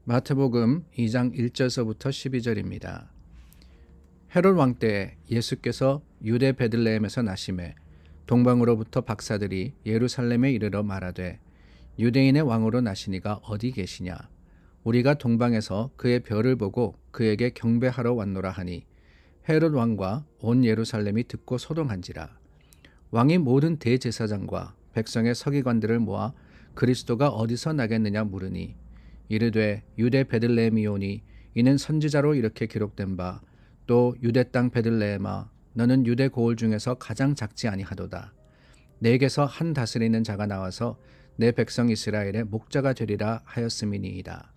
마태복음 2장 1절서부터 12절입니다. 헤롯 왕 때 예수께서 유대 베들레헴에서 나심에 동방으로부터 박사들이 예루살렘에 이르러 말하되 유대인의 왕으로 나시니가 어디 계시냐? 우리가 동방에서 그의 별을 보고 그에게 경배하러 왔노라 하니 헤롯 왕과 온 예루살렘이 듣고 소동한지라. 왕이 모든 대제사장과 백성의 서기관들을 모아 그리스도가 어디서 나겠느냐 물으니 이르되 유대 베들레헴이오니 이는 선지자로 이렇게 기록된 바 또 유대 땅 베들레헴아 너는 유대 고을 중에서 가장 작지 아니하도다. 내게서 한 다스리는 자가 나와서 내 백성 이스라엘의 목자가 되리라 하였음이니이다.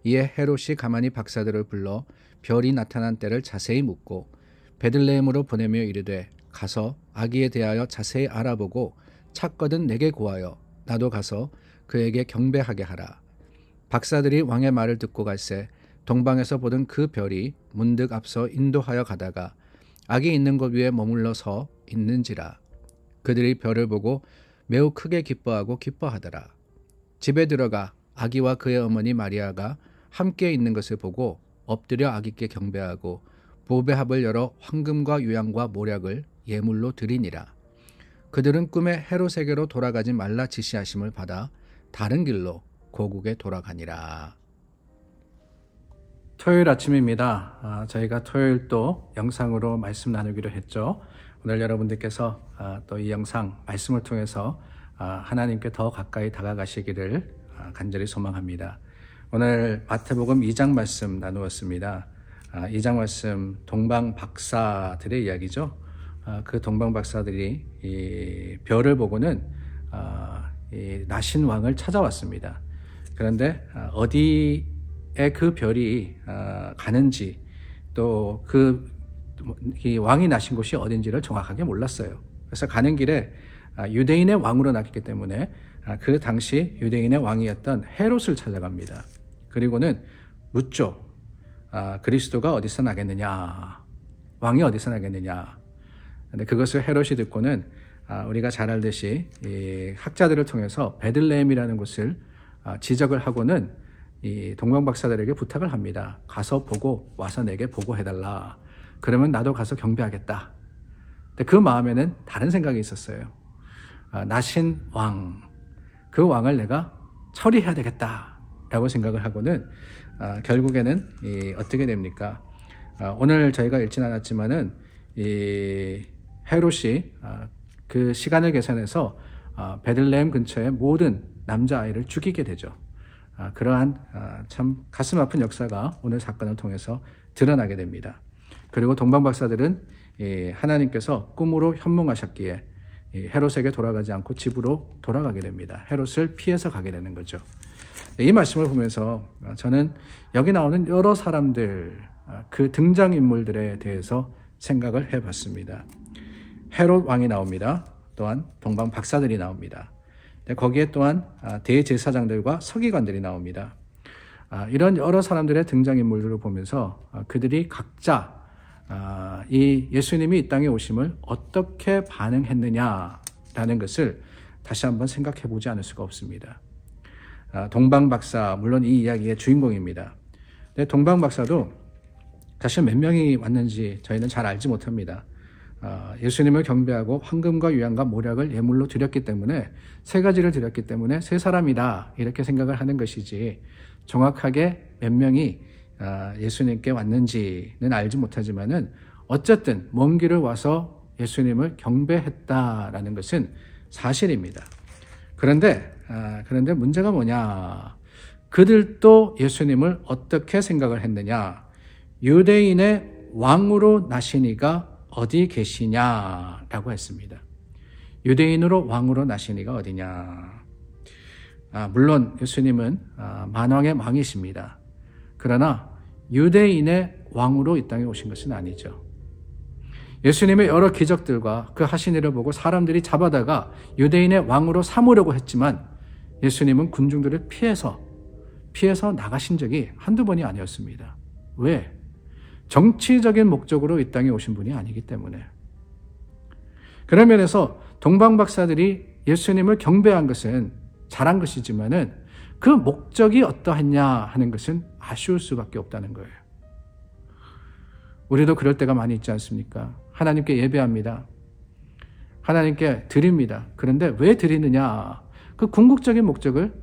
이에 헤롯이 가만히 박사들을 불러 별이 나타난 때를 자세히 묻고 베들레헴으로 보내며 이르되 가서 아기에 대하여 자세히 알아보고 찾거든 내게 고하여 나도 가서 그에게 경배하게 하라. 박사들이 왕의 말을 듣고 갈새 동방에서 보던 그 별이 문득 앞서 인도하여 가다가 아기 있는 곳 위에 머물러서 있는지라. 그들이 별을 보고 매우 크게 기뻐하고 기뻐하더라. 집에 들어가 아기와 그의 어머니 마리아가 함께 있는 것을 보고 엎드려 아기께 경배하고 보배합을 열어 황금과 유향과 모략을 예물로 드리니라. 그들은 꿈에 헤롯에게로 돌아가지 말라 지시하심을 받아 다른 길로 고국에 돌아가니라. 토요일 아침입니다. 저희가 토요일 또 영상으로 말씀 나누기로 했죠. 오늘 여러분들께서 또 이 영상 말씀을 통해서 하나님께 더 가까이 다가가시기를 간절히 소망합니다. 오늘 마태복음 2장 말씀 나누었습니다. 2장 말씀 동방 박사들의 이야기죠. 그 동방 박사들이 이 별을 보고는 이 나신 왕을 찾아왔습니다. 그런데 어디에 그 별이 가는지 또 그 왕이 나신 곳이 어딘지를 정확하게 몰랐어요. 그래서 가는 길에 유대인의 왕으로 났기 때문에 그 당시 유대인의 왕이었던 헤롯을 찾아갑니다. 그리고는 묻죠. 그리스도가 어디서 나겠느냐? 왕이 어디서 나겠느냐? 근데 그것을 헤롯이 듣고는 우리가 잘 알듯이 이 학자들을 통해서 베들레헴이라는 곳을 지적을 하고는 이 동방 박사들에게 부탁을 합니다. 가서 보고 와서 내게 보고해달라. 그러면 나도 가서 경배하겠다. 근데 그 마음에는 다른 생각이 있었어요. 나신 왕, 그 왕을 내가 처리해야 되겠다라고 생각을 하고는 결국에는 어떻게 됩니까? 오늘 저희가 읽진 않았지만은 이 헤롯이 그 시간을 계산해서 베들레헴 근처의 모든 남자아이를 죽이게 되죠. 그러한 참 가슴 아픈 역사가 오늘 사건을 통해서 드러나게 됩니다. 그리고 동방 박사들은 하나님께서 꿈으로 현몽하셨기에 헤롯에게 돌아가지 않고 집으로 돌아가게 됩니다. 헤롯을 피해서 가게 되는 거죠. 이 말씀을 보면서 저는 여기 나오는 여러 사람들, 그 등장인물들에 대해서 생각을 해봤습니다. 헤롯 왕이 나옵니다. 또한 동방 박사들이 나옵니다. 거기에 또한 대제사장들과 서기관들이 나옵니다. 이런 여러 사람들의 등장인물들을 보면서 그들이 각자 이 예수님이 이 땅에 오심을 어떻게 반응했느냐라는 것을 다시 한번 생각해 보지 않을 수가 없습니다. 동방 박사, 물론 이 이야기의 주인공입니다. 동방 박사도 사실 몇 명이 왔는지 저희는 잘 알지 못합니다. 예수님을 경배하고 황금과 유향과 모략을 예물로 드렸기 때문에 세 가지를 드렸기 때문에 세 사람이다 이렇게 생각을 하는 것이지 정확하게 몇 명이 예수님께 왔는지는 알지 못하지만은 어쨌든 먼 길을 와서 예수님을 경배했다라는 것은 사실입니다. 그런데 문제가 뭐냐? 그들도 예수님을 어떻게 생각을 했느냐? 유대인의 왕으로 나시니가 어디 계시냐라고 했습니다. 유대인으로 왕으로 나시니가 어디냐? 물론 예수님은 만왕의 왕이십니다. 그러나 유대인의 왕으로 이 땅에 오신 것은 아니죠. 예수님의 여러 기적들과 그 하신 일을 보고 사람들이 잡아다가 유대인의 왕으로 삼으려고 했지만 예수님은 군중들을 피해서 나가신 적이 한두 번이 아니었습니다. 왜? 정치적인 목적으로 이 땅에 오신 분이 아니기 때문에. 그런 면에서 동방 박사들이 예수님을 경배한 것은 잘한 것이지만은 그 목적이 어떠했냐 하는 것은 아쉬울 수밖에 없다는 거예요. 우리도 그럴 때가 많이 있지 않습니까? 하나님께 예배합니다. 하나님께 드립니다. 그런데 왜 드리느냐? 그 궁극적인 목적을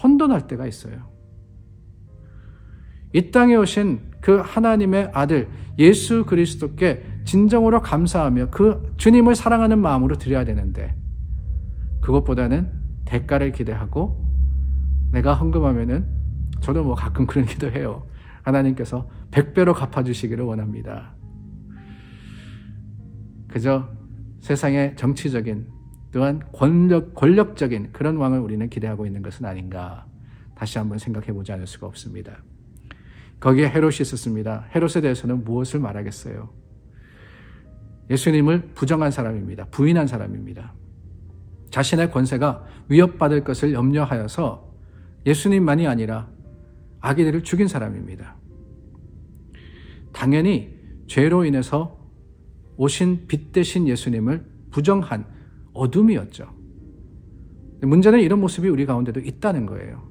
혼돈할 때가 있어요. 이 땅에 오신 그 하나님의 아들 예수 그리스도께 진정으로 감사하며 그 주님을 사랑하는 마음으로 드려야 되는데, 그것보다는 대가를 기대하고 내가 헌금하면은, 저도 뭐 가끔 그런 기도해요. 하나님께서 100배로 갚아주시기를 원합니다. 그저 세상의 정치적인 또한 권력적인 그런 왕을 우리는 기대하고 있는 것은 아닌가, 다시 한번 생각해 보지 않을 수가 없습니다. 거기에 헤롯이 있었습니다. 헤롯에 대해서는 무엇을 말하겠어요? 예수님을 부정한 사람입니다. 부인한 사람입니다. 자신의 권세가 위협받을 것을 염려하여서 예수님만이 아니라 아기들을 죽인 사람입니다. 당연히 죄로 인해서 오신 빛 대신 예수님을 부정한 어둠이었죠. 문제는 이런 모습이 우리 가운데도 있다는 거예요.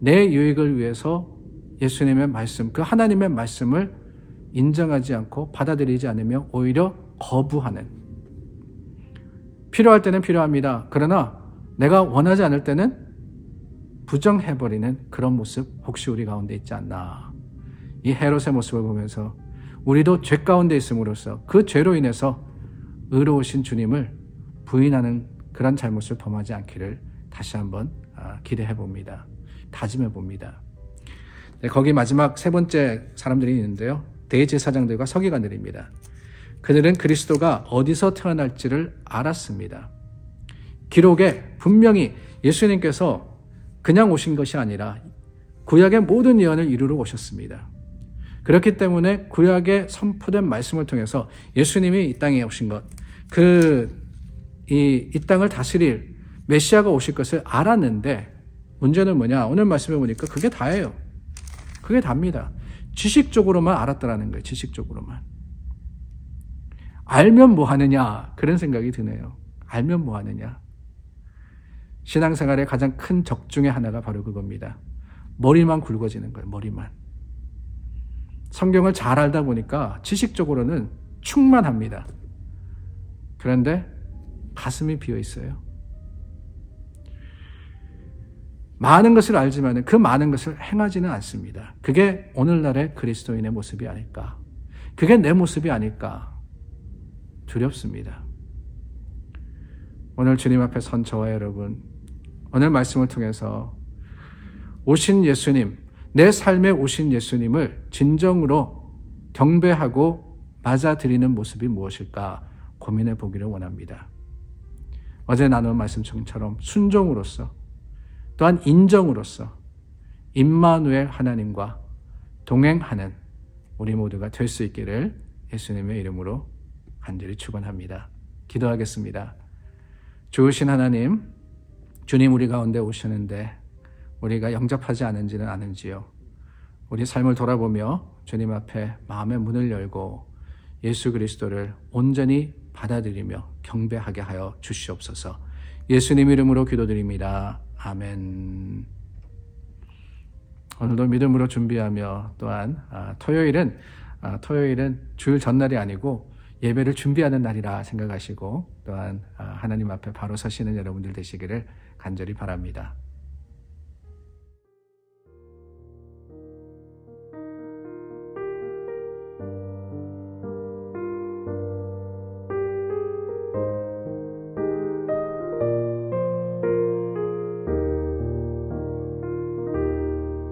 내 유익을 위해서 예수님의 말씀, 그 하나님의 말씀을 인정하지 않고 받아들이지 않으며 오히려 거부하는, 필요할 때는 필요합니다. 그러나 내가 원하지 않을 때는 부정해버리는 그런 모습, 혹시 우리 가운데 있지 않나. 이 헤롯의 모습을 보면서 우리도 죄 가운데 있음으로써 그 죄로 인해서 의로우신 주님을 부인하는 그런 잘못을 범하지 않기를 다시 한번 기대해 봅니다. 다짐해 봅니다. 네, 거기 마지막 세 번째 사람들이 있는데요. 대제사장들과 서기관들입니다. 그들은 그리스도가 어디서 태어날지를 알았습니다. 기록에 분명히 예수님께서 그냥 오신 것이 아니라 구약의 모든 예언을 이루러 오셨습니다. 그렇기 때문에 구약에 선포된 말씀을 통해서 예수님이 이 땅에 오신 것, 이 땅을 다스릴 메시아가 오실 것을 알았는데, 문제는 뭐냐? 오늘 말씀해 보니까 그게 다예요. 그게 답니다. 지식적으로만 알았다라는 거예요. 지식적으로만. 알면 뭐 하느냐? 그런 생각이 드네요. 알면 뭐 하느냐? 신앙생활의 가장 큰 적 중에 하나가 바로 그겁니다. 머리만 굵어지는 거예요. 머리만. 성경을 잘 알다 보니까 지식적으로는 충만합니다. 그런데 가슴이 비어 있어요. 많은 것을 알지만 그 많은 것을 행하지는 않습니다. 그게 오늘날의 그리스도인의 모습이 아닐까. 그게 내 모습이 아닐까. 두렵습니다. 오늘 주님 앞에 선 저와 여러분, 오늘 말씀을 통해서 오신 예수님, 내 삶에 오신 예수님을 진정으로 경배하고 맞아들이는 모습이 무엇일까 고민해 보기를 원합니다. 어제 나눈 말씀처럼 순종으로서, 또한 인정으로서 임마누엘 하나님과 동행하는 우리 모두가 될 수 있기를 예수님의 이름으로 간절히 축원합니다. 기도하겠습니다. 좋으신 하나님, 주님 우리 가운데 오시는데 우리가 영접하지 않은지는 아는지요. 우리 삶을 돌아보며 주님 앞에 마음의 문을 열고 예수 그리스도를 온전히 받아들이며 경배하게 하여 주시옵소서. 예수님 이름으로 기도드립니다. 아멘. 오늘도 믿음으로 준비하며, 또한 토요일은 주일 전날이 아니고 예배를 준비하는 날이라 생각하시고, 또한 하나님 앞에 바로 서시는 여러분들 되시기를 간절히 바랍니다.